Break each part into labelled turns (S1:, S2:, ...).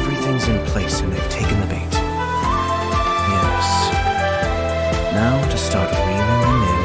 S1: Everything's in place and they've taken the bait. Yes. Now to start reeling them in.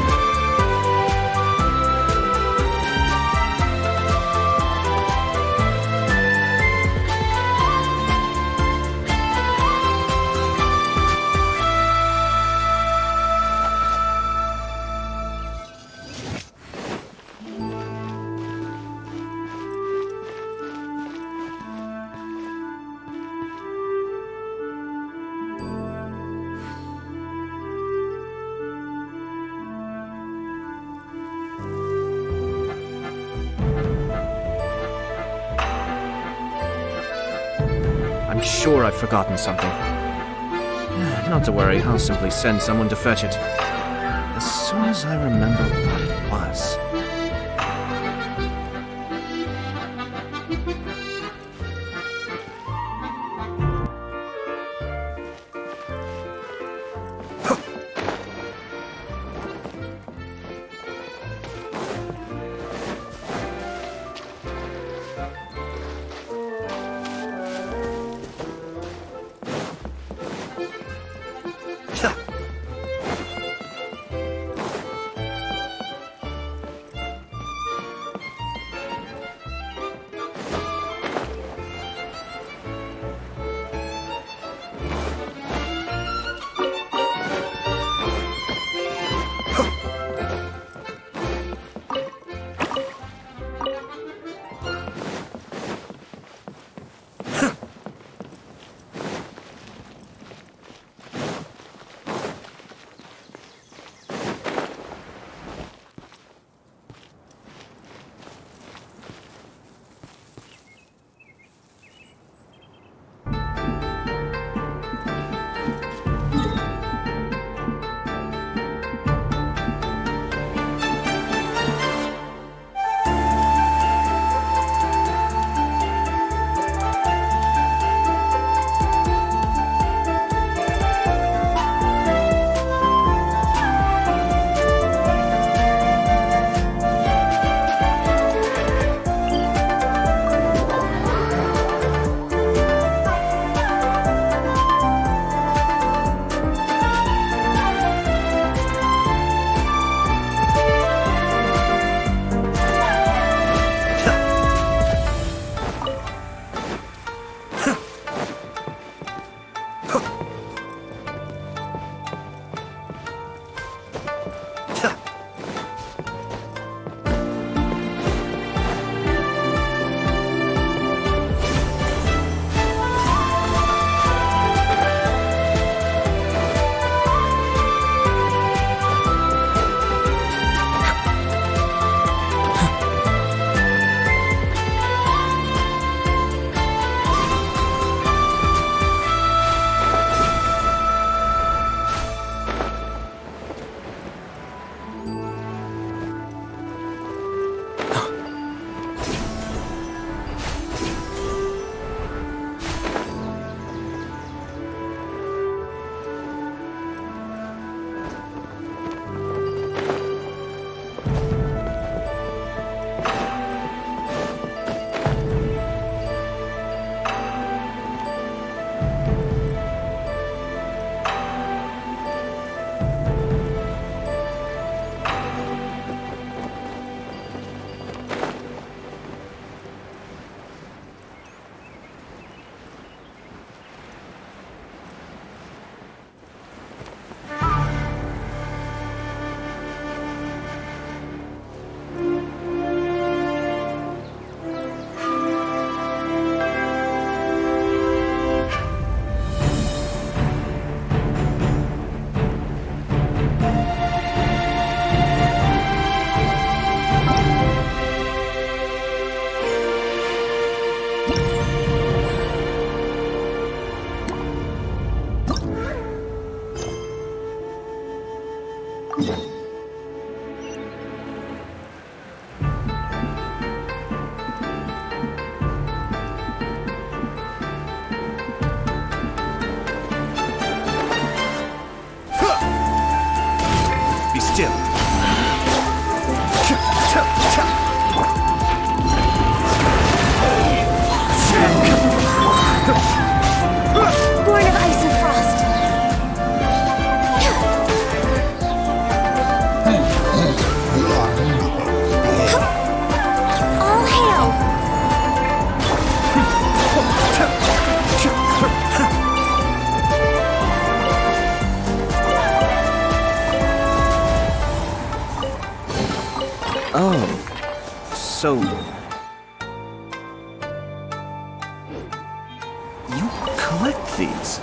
S1: I'm sure I've forgotten something. Not to worry, I'll simply send someone to fetch it. As soon as I remember what it was. So... You collect these?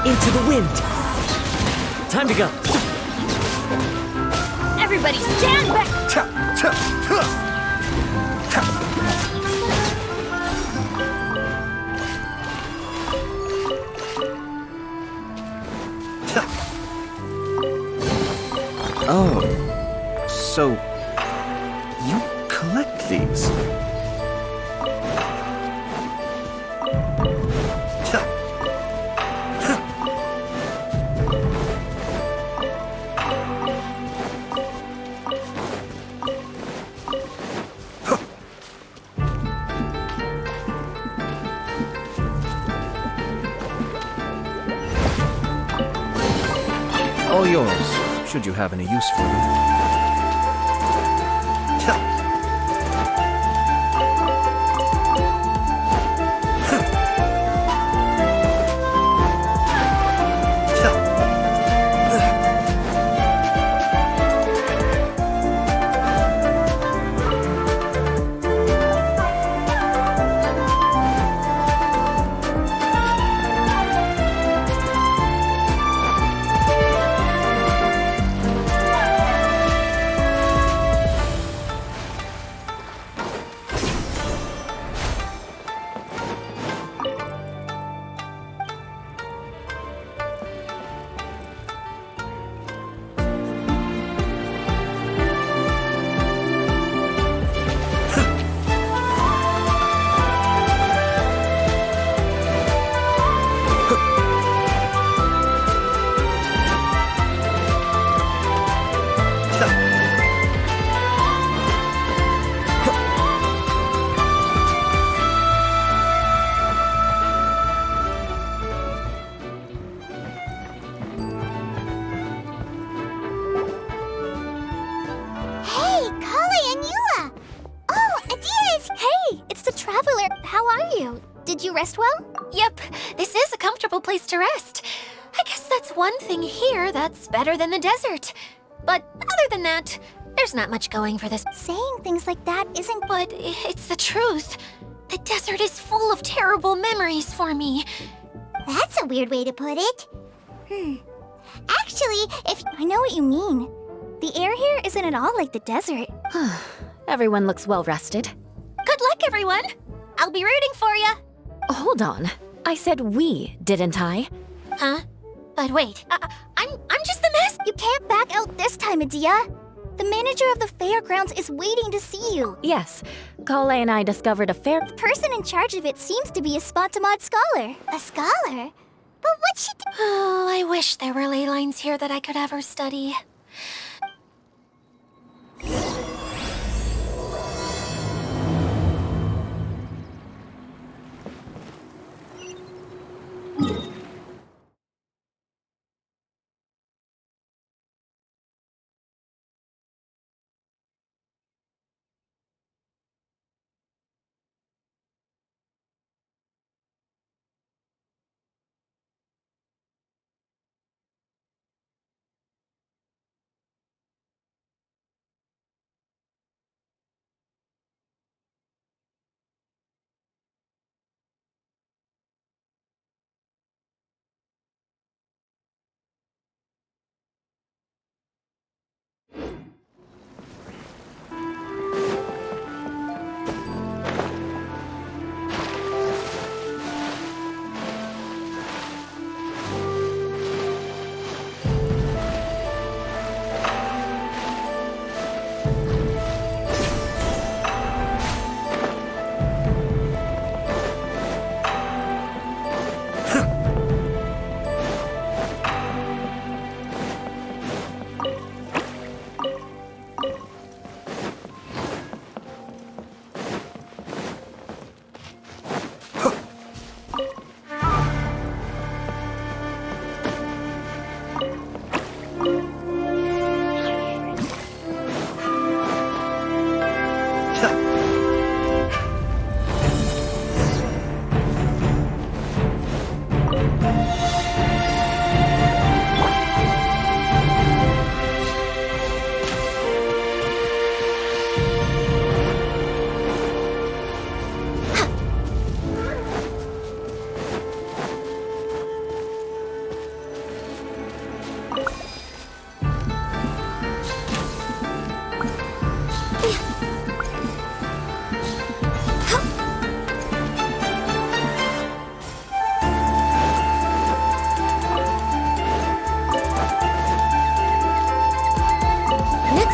S2: Into the wind. Time to go.
S3: Everybody stand back!
S1: Oh, so you collect these? All yours, should you have any use for them.
S3: Did you rest well? Yep, this is a comfortable place to rest. I guess that's one thing here that's better than the desert. But other than that, there's not much going for this.
S4: Saying things like that isn't...
S3: But it's the truth. The desert is full of terrible memories for me.
S4: That's a weird way to put it. Actually, if... I know what you mean. The air here isn't at all like the desert.
S5: Everyone looks well rested.
S3: Good luck, everyone. I'll be rooting for you.
S5: Hold on. I said we, didn't I?
S3: Huh? But wait, I'm just the mess.
S4: You can't back out this time, Adia. The manager of the fairgrounds is waiting to see you.
S5: Yes. Kale and I discovered a fair...
S4: The person in charge of it seems to be a Spontamod scholar. A scholar? But what's she do?
S3: Oh, I wish there were ley lines here that I could ever study. Next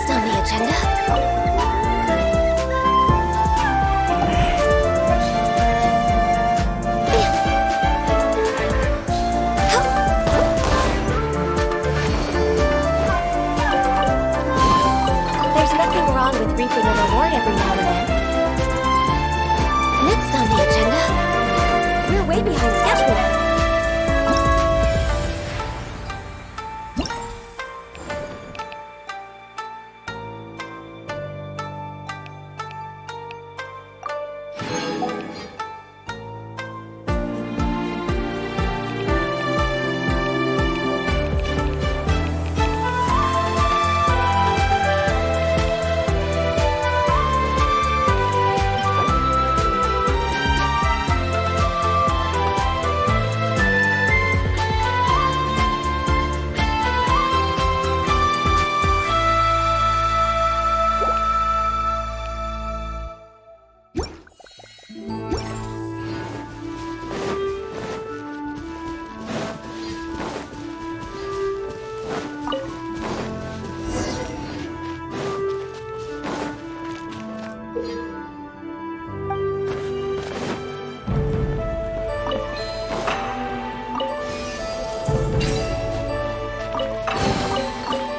S3: on the agenda. There's nothing wrong with reaping a reward every now and then. Next on the agenda. We're way behind schedule.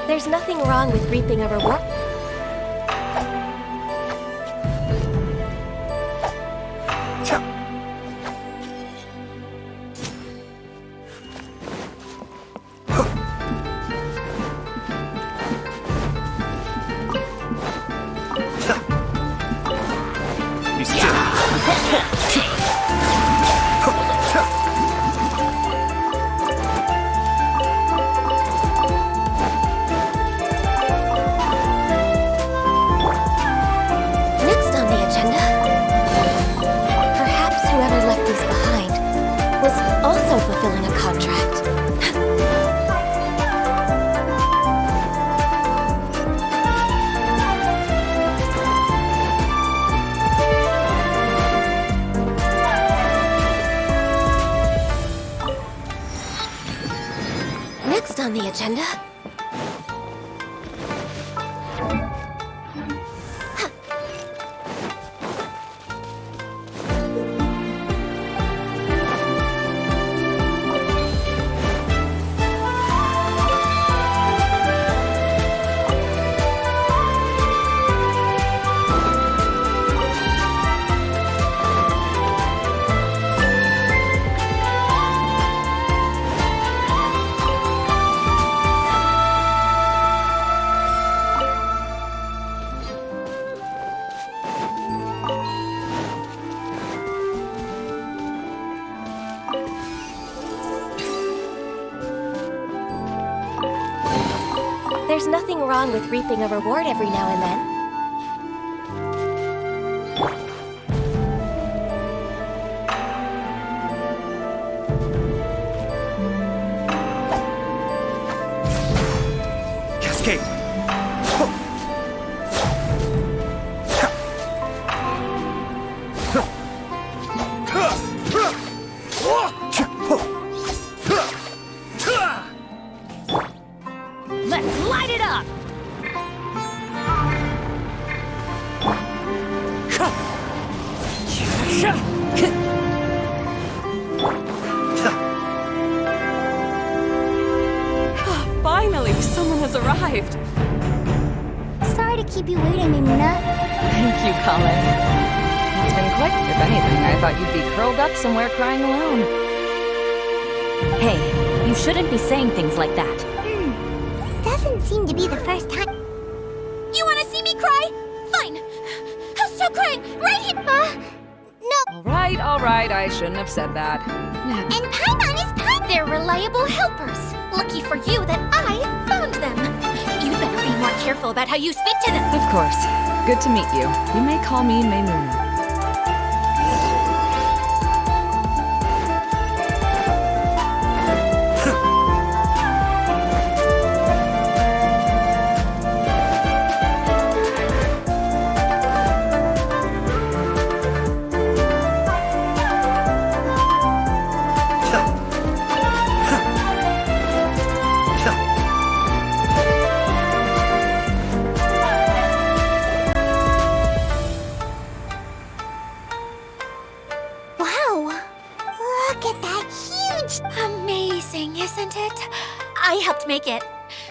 S3: There's nothing wrong with reaping a reward.
S1: Be still.
S3: Next on the agenda. Perhaps whoever left these behind was also fulfilling a contract. Next on the agenda. There's nothing wrong with reaping a reward every now and then.
S1: Cascade.
S5: Let's light it up!
S6: Finally, someone has arrived.
S4: Sorry to keep you waiting, Mimuna.
S6: Thank you, Colin. It's been quick. If anything, I thought you'd be curled up somewhere crying alone.
S5: Hey, you shouldn't be saying things like that.
S4: Doesn't seem to be the first time.
S3: You want to see me cry? Fine. I'll stop crying right here.
S4: No.
S6: All right, I shouldn't have said that.
S4: And Paimon is
S3: They're reliable helpers. Lucky for you that I found them. You better be more careful about how you speak to them.
S6: Of course. Good to meet you. You may call me Maymuna.
S3: like it.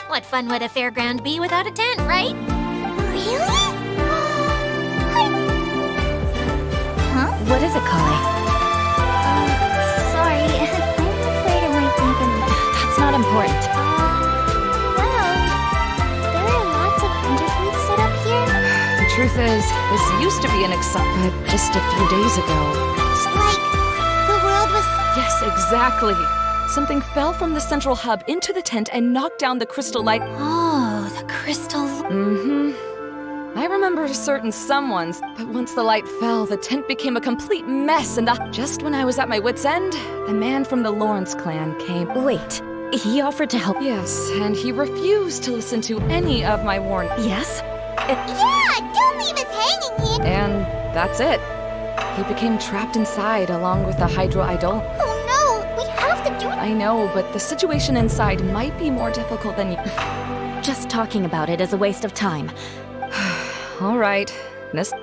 S3: What fun would a fairground be without a tent, right?
S4: Really?
S5: What is it, Kale?
S4: Sorry. I'm afraid it might dampen the...
S5: That's not important.
S4: Well, there are lots of winter booths set up here.
S6: The truth is, this used to be an but just a few days ago.
S4: Like, the world was...
S6: Yes, exactly. Something fell from the central hub into the tent and knocked down the crystal light.
S3: Oh, the crystal...
S6: Mm-hmm. I remember a certain someone's, but once the light fell, the tent became a complete mess, and just when I was at my wit's end, the man from the Lawrence clan came.
S5: Wait, he offered to help.
S6: Yes, and he refused to listen to any of my warnings.
S5: Yes?
S4: Yeah, don't leave us hanging here.
S6: And that's it. He became trapped inside along with the Hydro Idol.
S4: Oh no, we have to do it.
S6: I know, but the situation inside might be more difficult than you...
S5: Just talking about it is a waste of time.
S6: All right, Miss...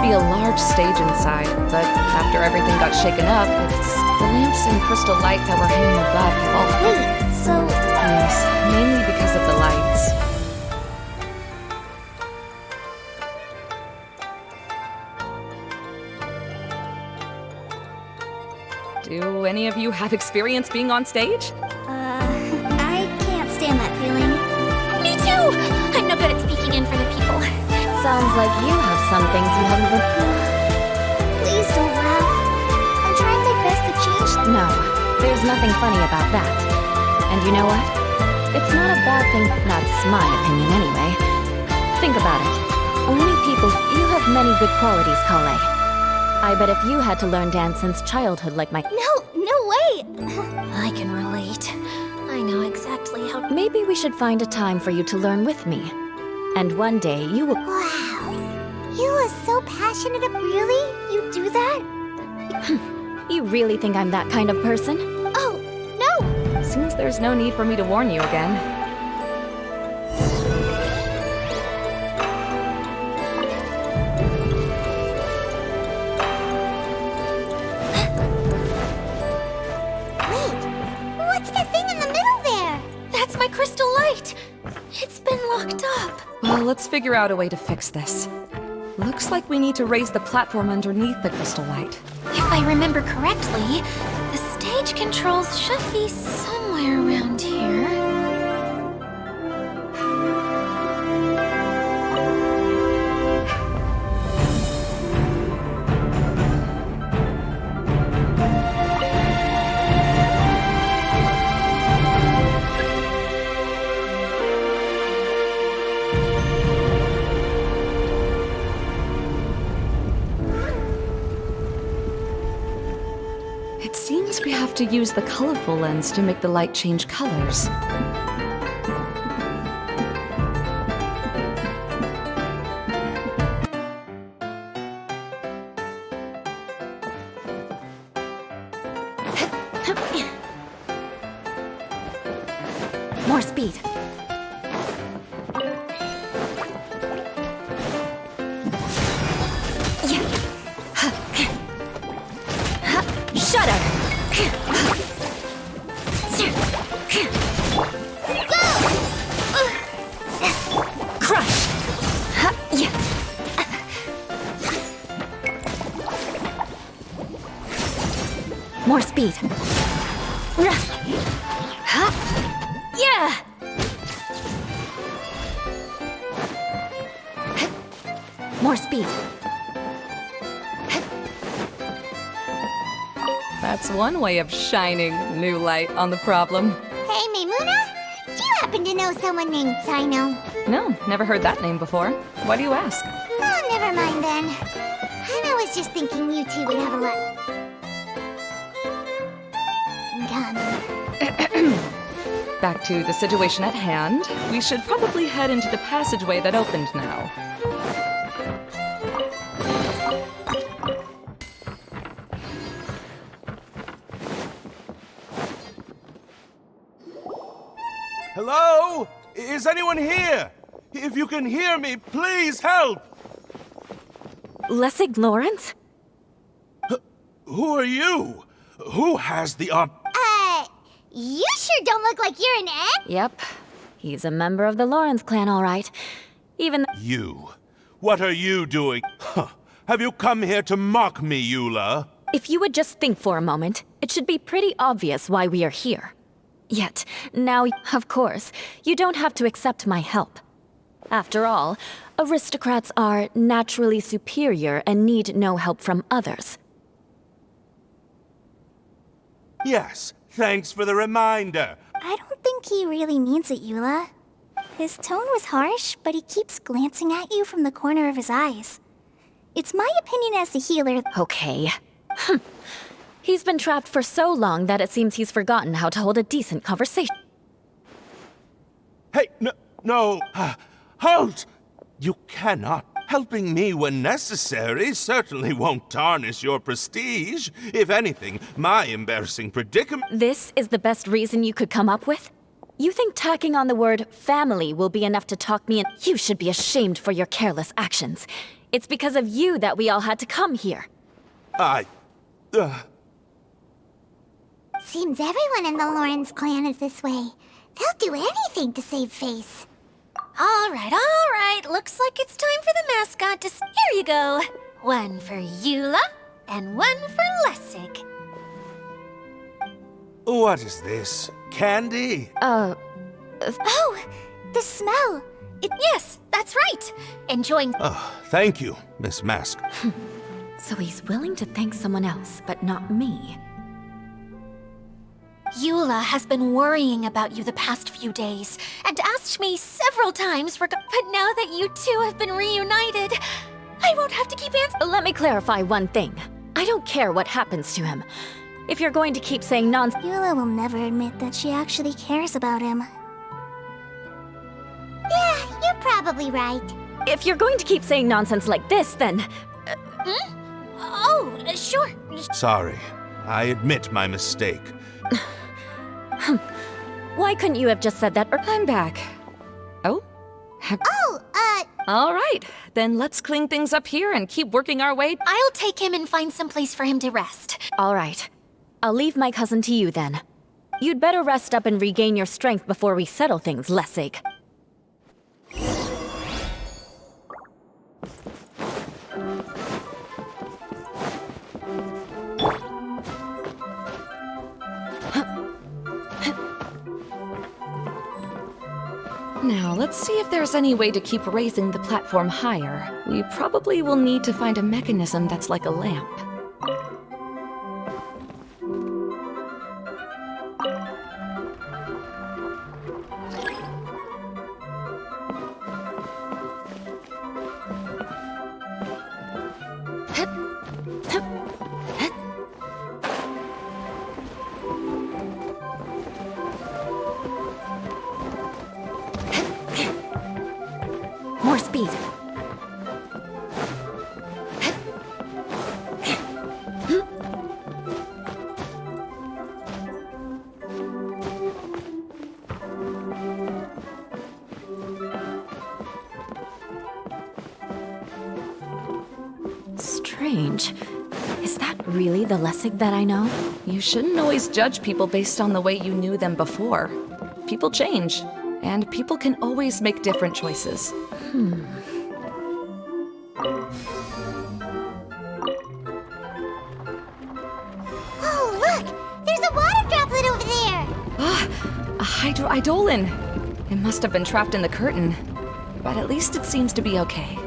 S6: A large stage inside, but after everything got shaken up, it's the lamps and crystal light that were hanging above have all...
S4: Wait, so...
S6: Yes, mainly because of the lights. Do any of you have experience being on stage?
S4: I can't stand that feeling.
S3: Me too! I'm no good at speaking in for the people.
S5: Sounds like you have some things you haven't been...
S4: Please don't laugh. I'm trying my best to change...
S5: No, there's nothing funny about that. And you know what? It's not a bad thing. That's my opinion anyway. Think about it. Only people... You have many good qualities, Kale. I bet if you had to learn dance since childhood like my...
S4: No way!
S3: I can relate. I know exactly how...
S5: Maybe we should find a time for you to learn with me. And one day you will...
S4: Wow. You are so passionate. Really? You do that?
S5: You really think I'm that kind of person?
S4: Oh, no!
S6: Seems there's no need for me to warn you again.
S4: Wait, what's that thing in the middle there?
S3: That's my crystal light! It's been locked up.
S6: Well, let's figure out a way to fix this. Looks like we need to raise the platform underneath the crystal light.
S3: If I remember correctly, the stage controls should be somewhere around here.
S6: It seems we have to use the colorful lens to make the light change colors.
S5: More speed. Shudder! Crush! More speed. Yeah! More speed.
S6: That's one way of shining new light on the problem.
S4: Hey, Maimuna? Do you happen to know someone named Sino?
S6: No, never heard that name before. Why do you ask?
S4: Oh, never mind then. I was just thinking you two would have a lot...
S6: Back to the situation at hand. We should probably head into the passageway that opened now.
S7: Hello? Is anyone here? If you can hear me, please help!
S5: Lessig Lawrence?
S7: Who are you? Who has the
S4: You sure don't look like you're an egg.
S5: Yep. He's a member of the Lawrence clan, all right. Even
S7: You. What are you doing? Huh. Have you come here to mock me, Eula?
S5: if you would just think for a moment, it should be pretty obvious why we are here. Yet, now, of course, you don't have to accept my help. After all, aristocrats are naturally superior and need no help from others.
S7: Yes, thanks for the reminder.
S4: I don't think he really means it, Eula. His tone was harsh, but he keeps glancing at you from the corner of his eyes. It's my opinion as a healer.
S5: Okay. He's been trapped for so long that it seems he's forgotten how to hold a decent conversation.
S7: Hey, no, halt! You cannot. Helping me when necessary certainly won't tarnish your prestige. If anything, my embarrassing predicament...
S5: This is the best reason you could come up with? You think tacking on the word family will be enough to talk me in? You should be ashamed for your careless actions. It's because of you that we all had to come here.
S4: Seems everyone in the Lawrence clan is this way. They'll do anything to save face.
S3: All right. Looks like it's time for the mascot to... Here you go. One for Eula, and one for Lessig.
S7: What is this? Candy?
S4: Oh, the smell.
S3: Yes, that's right. Enjoying...
S7: Oh, thank you, Miss Mask.
S5: So he's willing to thank someone else, but not me.
S3: Eula has been worrying about you the past few days, and asked me several times but now that you two have been reunited, I won't have to keep answering.
S5: Let me clarify one thing. I don't care what happens to him. If you're going to keep saying nonsense...
S4: Eula will never admit that she actually cares about him. Yeah, you're probably right.
S5: If you're going to keep saying nonsense like this, then...
S3: Oh, sure.
S7: Sorry, I admit my mistake.
S5: Why couldn't you have just said that?
S6: I'm back. Oh? All right, then let's clean things up here and keep working our way.
S3: I'll take him and find some place for him to rest.
S5: All right. I'll leave my cousin to you then. You'd better rest up and regain your strength before we settle things, Lessig.
S6: Now, let's see if there's any way to keep raising the platform higher. We probably will need to find a mechanism that's like a lamp.
S5: More speed. Strange. Is that really the Lessig that I know?
S6: You shouldn't always judge people based on the way you knew them before. People change, and people can always make different choices.
S4: Oh, look! There's a water droplet over there!
S6: A hydroidolin! It must have been trapped in the curtain. But at least it seems to be okay.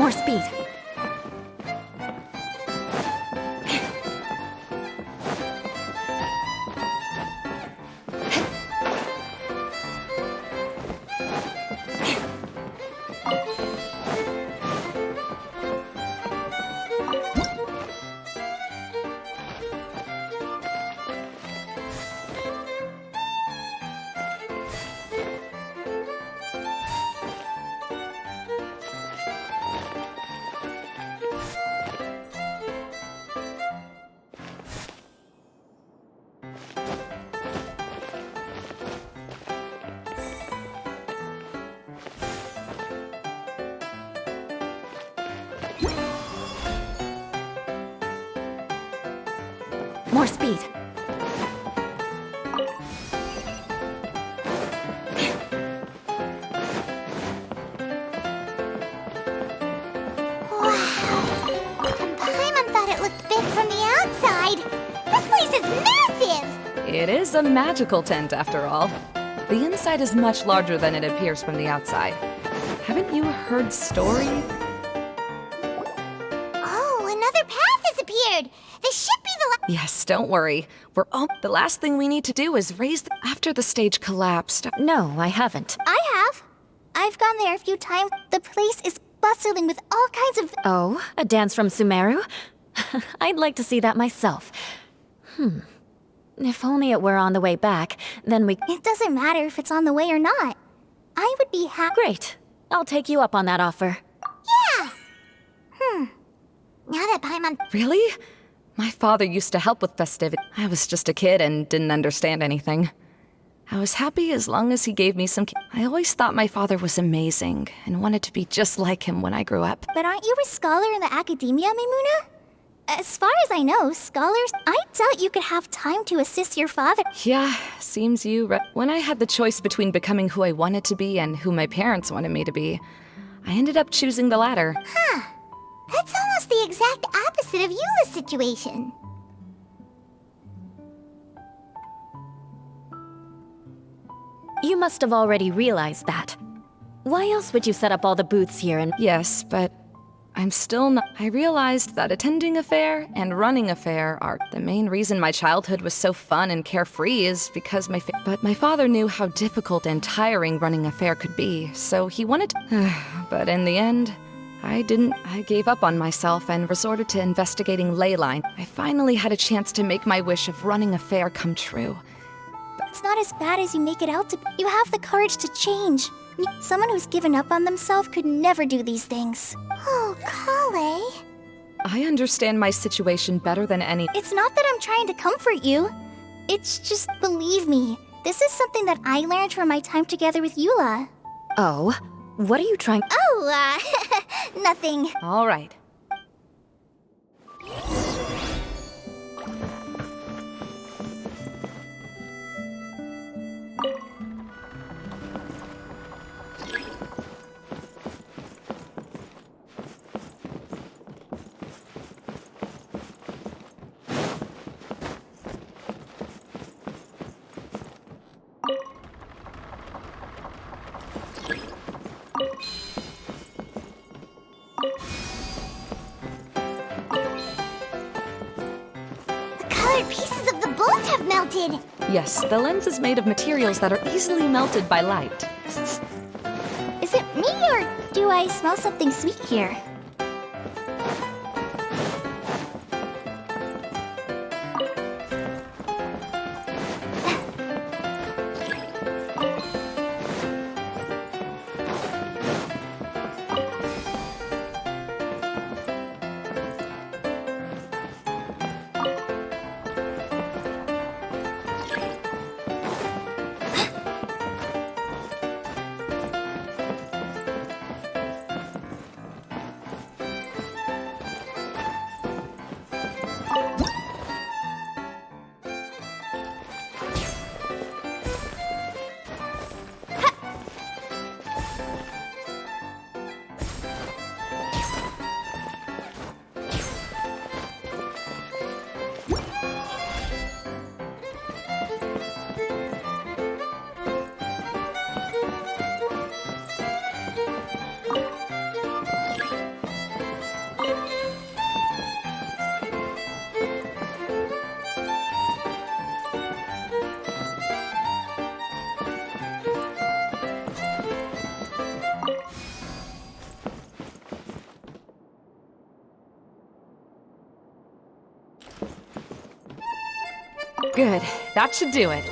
S5: More speed. More speed.
S4: Paimon thought it looked big from the outside. This place is massive!
S6: It is a magical tent, after all. The inside is much larger than it appears from the outside. Haven't you heard stories?
S4: Oh, another path has appeared! This should be the
S6: Yes, don't worry. The last thing we need to do is after the stage collapsed.
S5: No, I haven't.
S4: I have. I've gone there a few times. The place is bustling with all kinds of...
S5: Oh, a dance from Sumeru? I'd like to see that myself. If only it were on the way back, then we...
S4: It doesn't matter if it's on the way or not. I would be happy...
S5: Great. I'll take you up on that offer.
S4: Yeah! Now that Paimon...
S6: Really? My father used to help with festivities. I was just a kid and didn't understand anything. I was happy as long as he gave me some... I always thought my father was amazing and wanted to be just like him when I grew up.
S4: But aren't you a scholar in the academia, Maimuna? As far as I know, scholars... I doubt you could have time to assist your father.
S6: Yeah, seems when I had the choice between becoming who I wanted to be and who my parents wanted me to be, I ended up choosing the latter.
S4: Huh. That's almost the exact opposite of Eula's situation.
S5: You must have already realized that. Why else would you set up all the booths here and...
S6: Yes, but I'm still not... I realized that attending a fair and running a fair are... The main reason my childhood was so fun and carefree is because But my father knew how difficult and tiring running a fair could be, so he wanted to... But in the end... I gave up on myself and resorted to investigating leyline. I finally had a chance to make my wish of running a fair come true.
S4: It's not as bad as you make it out to be. You have the courage to change. Someone who's given up on themselves could never do these things. Oh, Kale.
S6: I understand my situation better than any...
S4: It's not that I'm trying to comfort you. It's just, believe me, this is something that I learned from my time together with Eula.
S5: Oh? What are you trying...
S4: Oh, nothing.
S6: All right.
S4: Pieces of the bolt have melted.
S6: Yes, the lens is made of materials that are easily melted by light.
S4: Is it me, or do I smell something sweet here?
S6: Good. That should do it.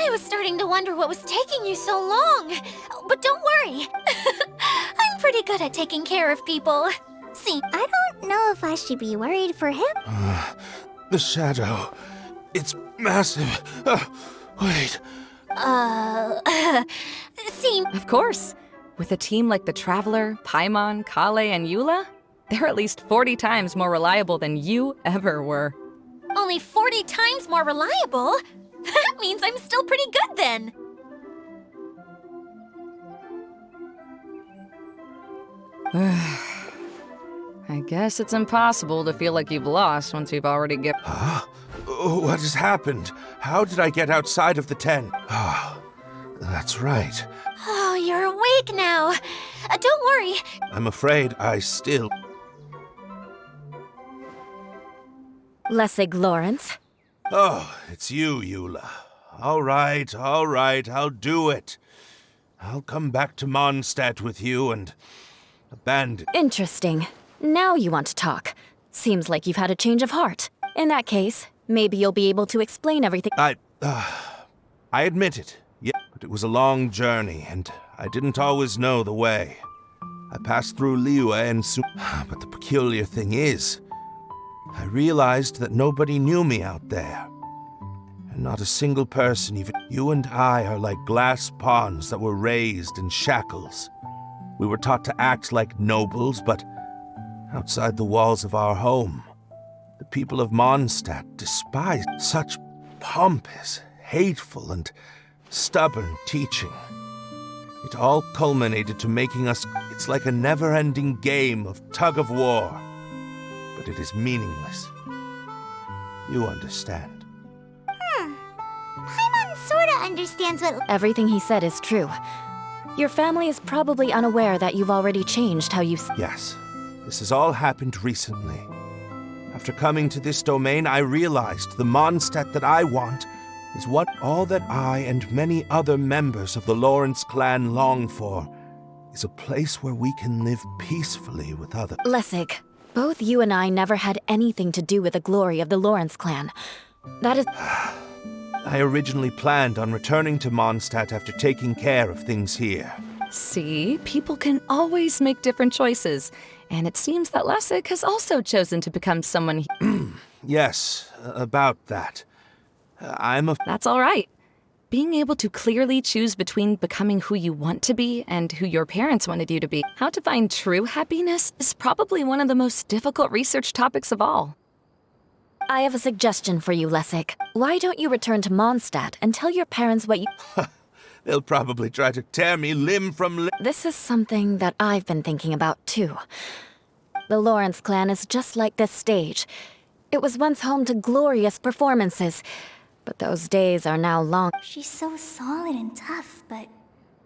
S3: I was starting to wonder what was taking you so long. But don't worry. I'm pretty good at taking care of people. See,
S4: I don't know if I should be worried for him.
S7: The shadow. It's massive. Wait.
S3: see,
S6: Of course. With a team like the Traveler, Paimon, Kale, and Eula, they're at least 40 times more reliable than you ever were.
S3: only 40 times more reliable? That means I'm still pretty good then.
S6: I guess it's impossible to feel like you've lost once you've already given.
S7: Huh? What has happened? How did I get outside of the tent? That's right.
S3: Oh, you're awake now. Don't worry.
S7: I'm afraid I still...
S5: Lessig Lawrence.
S7: Oh, it's you, Eula. All right, I'll do it. I'll come back to Mondstadt with you and abandon...
S5: Interesting. Now you want to talk. Seems like you've had a change of heart. In that case, maybe you'll be able to explain everything.
S7: I admit it. Yeah, but it was a long journey, and I didn't always know the way. I passed through Liyue and but the peculiar thing is, I realized that nobody knew me out there. And not a single person, even you and I, are like glass pawns that were raised in shackles. We were taught to act like nobles, but outside the walls of our home, the people of Mondstadt despised such pompous, hateful, and stubborn teaching. It all culminated to making us... It's like a never-ending game of tug-of-war. But it is meaningless. You understand.
S4: Paimon sorta understands what...
S5: Everything he said is true. Your family is probably unaware that you've already changed how you...
S7: Yes, this has all happened recently. After coming to this domain, I realized the Mondstadt that I want is what all that I and many other members of the Lawrence clan long for, is a place where we can live peacefully with others.
S5: Lessig, both you and I never had anything to do with the glory of the Lawrence clan. That is...
S7: I originally planned on returning to Mondstadt after taking care of things here.
S6: See, people can always make different choices. And it seems that Lessig has also chosen to become someone...
S7: Yes, about that.
S6: That's all right. Being able to clearly choose between becoming who you want to be and who your parents wanted you to be, how to find true happiness, is probably one of the most difficult research topics of all.
S5: I have a suggestion for you, Lessig. Why don't you return to Mondstadt and tell your parents what you...
S7: They'll probably try to tear me limb from limb.
S5: This is something that I've been thinking about, too. The Lawrence clan is just like this stage. It was once home to glorious performances, but those days are now long.
S4: She's so solid and tough, but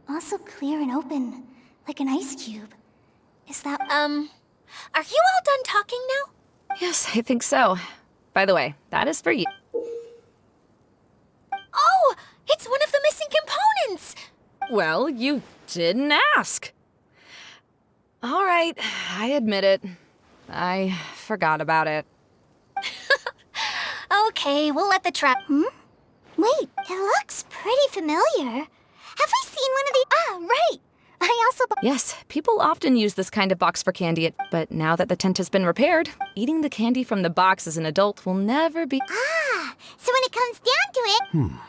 S4: also clear and open, like an ice cube. Is that...
S3: Are you all done talking now?
S6: Yes, I think so. By the way, that is for you.
S3: Oh, it's one of the missing components!
S6: Well, you didn't ask. All right, I admit it. I forgot about it.
S3: Okay, we'll let the trap.
S4: Wait, it looks pretty familiar. Have we seen one of the... Ah, right! I also...
S6: Yes, people often use this kind of box for candy, but now that the tent has been repaired, eating the candy from the box as an adult will never be...
S4: Ah, so when it comes down to it...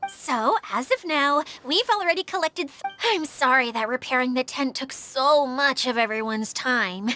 S3: So, as of now, we've already collected... I'm sorry that repairing the tent took so much of everyone's time.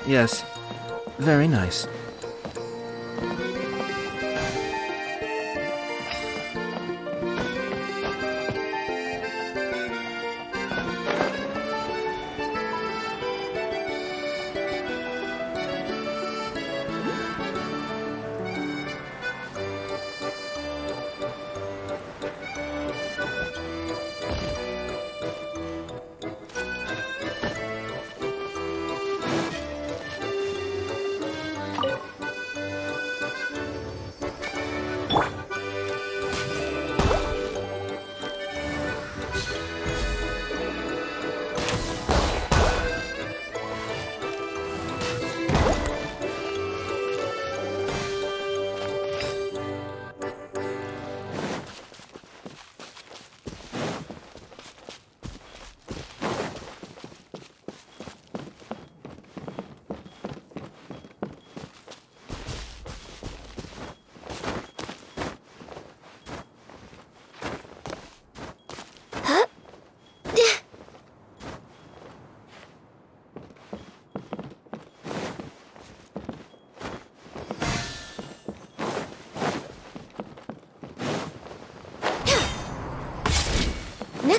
S1: Yes. Very nice.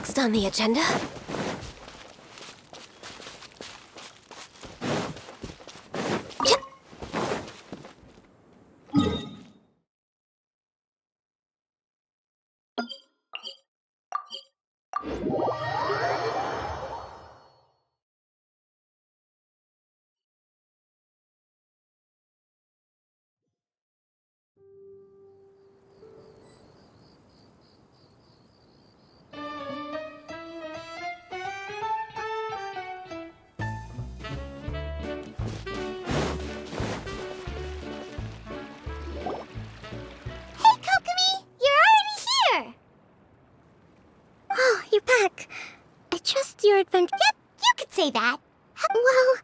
S3: next on the agenda?
S4: Your adventure. Yep, you could say that. Well,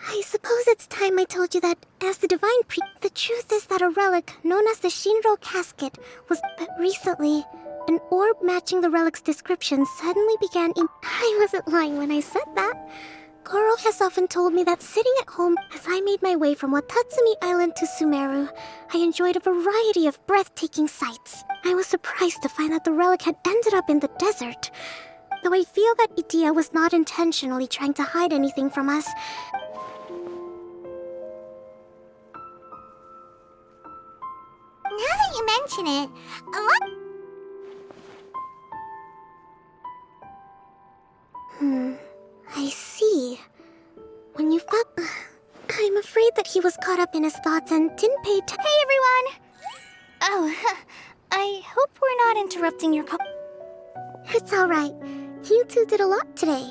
S4: I suppose it's time I told you that as the divine the truth is that a relic known as the Shinro casket was but recently. An orb matching the relic's description suddenly began in. I wasn't lying when I said that. Goro has often told me that sitting at home as I made my way from Watatsumi Island to Sumeru, I enjoyed a variety of breathtaking sights. I was surprised to find that the relic had ended up in the desert. Though I feel that Idia was not intentionally trying to hide anything from us. Now that you mention it, I see. When you found... I'm afraid that he was caught up in his thoughts and didn't pay attention. Hey, everyone! Oh, I hope we're not interrupting your It's alright. You two did a lot today.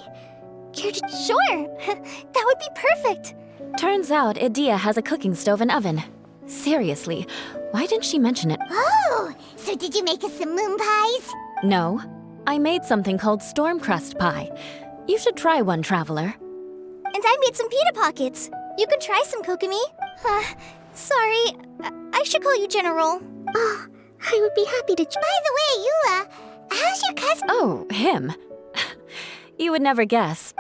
S4: Care to... Sure! That would be perfect!
S5: Turns out Idia has a cooking stove and oven. Seriously, why didn't she mention it?
S4: Oh! So did you make us some moon pies?
S5: No. I made something called storm crust pie. You should try one, traveler.
S4: And I made some pita pockets. You can try some, Kokomi. Sorry. I should call you General. Oh, I would be happy to... By the way, Eula, how's your cousin?
S5: Oh, him. You would never guess,